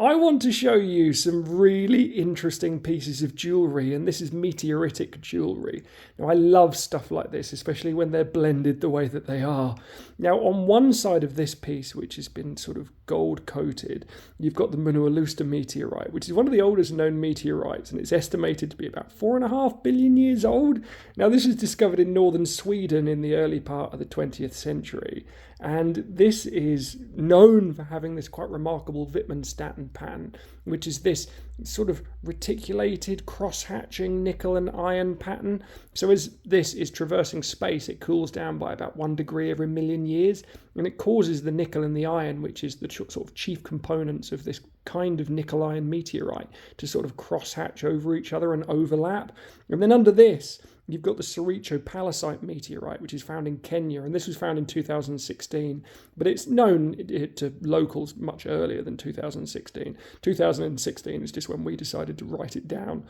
I want to show you some really interesting pieces of jewellery, and this is meteoritic jewellery. Now, I love stuff like this, especially when they're blended the way that they are. Now, on one side of this piece, which has been sort of gold coated, you've got the Meteorite meteorite, which is one of the oldest known meteorites, and it's estimated to be about 4.5 billion years old. Now, this was discovered in northern Sweden in the early part of the 20th century, and this is known for having this quite remarkable Wittmann-Statten pattern, which is this sort of reticulated cross-hatching nickel and iron pattern. So as this is traversing space, it cools down by about 1 degree every million years, and it causes the nickel and the iron, which is the sort of chief components of this kind of nickel-iron meteorite, to sort of cross-hatch over each other and overlap. And then under this, you've got the Suricho-Palisite meteorite, which is found in Kenya, and this was found in 2016, but it's known to locals much earlier than 2016. 2016 is just when we decided to write it down.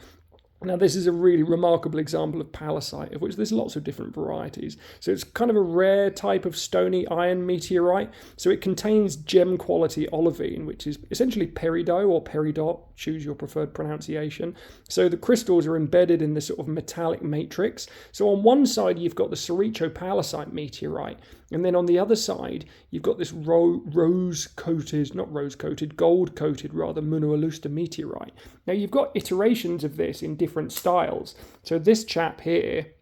Now, this is a really remarkable example of palisite, of which there's lots of different varieties. So it's kind of a rare type of stony iron meteorite. So it contains gem quality olivine, which is essentially peridot or peridot, choose your preferred pronunciation. So the crystals are embedded in this sort of metallic matrix. So on one side, you've got the Suricho-Palisite meteorite, and then on the other side, you've got this gold-coated rather, Munualusta meteorite. Now, you've got iterations of this in different styles. So this chap here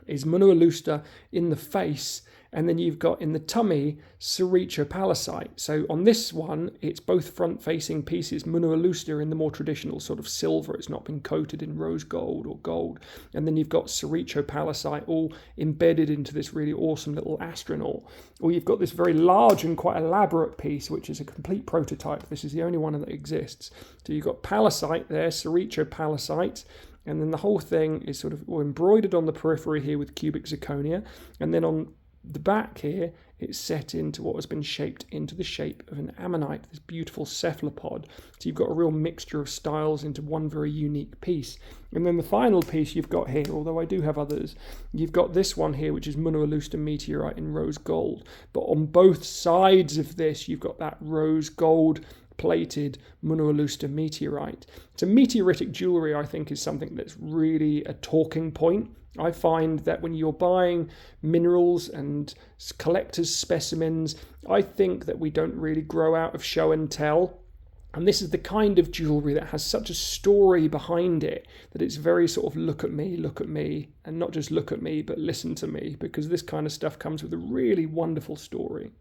is Munualusta in the face, and then you've got in the tummy Suricho-Palisite. So on this one, it's both front-facing pieces, Munualusta in the more traditional sort of silver. It's not been coated in rose gold or gold. And then you've got Suricho-Palisite all embedded into this really awesome little astronaut. Or you've got this very large and quite elaborate piece, which is a complete prototype. This is the only one that exists. So you've got palisite there, Suricho-Palisite. And then the whole thing is sort of embroidered on the periphery here with cubic zirconia. And then on the back here, it's set into what has been shaped into the shape of an ammonite, this beautiful cephalopod. So you've got a real mixture of styles into one very unique piece. And then the final piece you've got here, although I do have others, you've got this one here, which is Munualusta meteorite in rose gold. But on both sides of this, you've got that rose gold plated Munualusta meteorite. So meteoritic jewellery, I think, is something that's really a talking point. I find that when you're buying minerals and collector's specimens, I think that we don't really grow out of show and tell. And this is the kind of jewellery that has such a story behind it that it's very sort of look at me, and not just look at me, but listen to me, because this kind of stuff comes with a really wonderful story.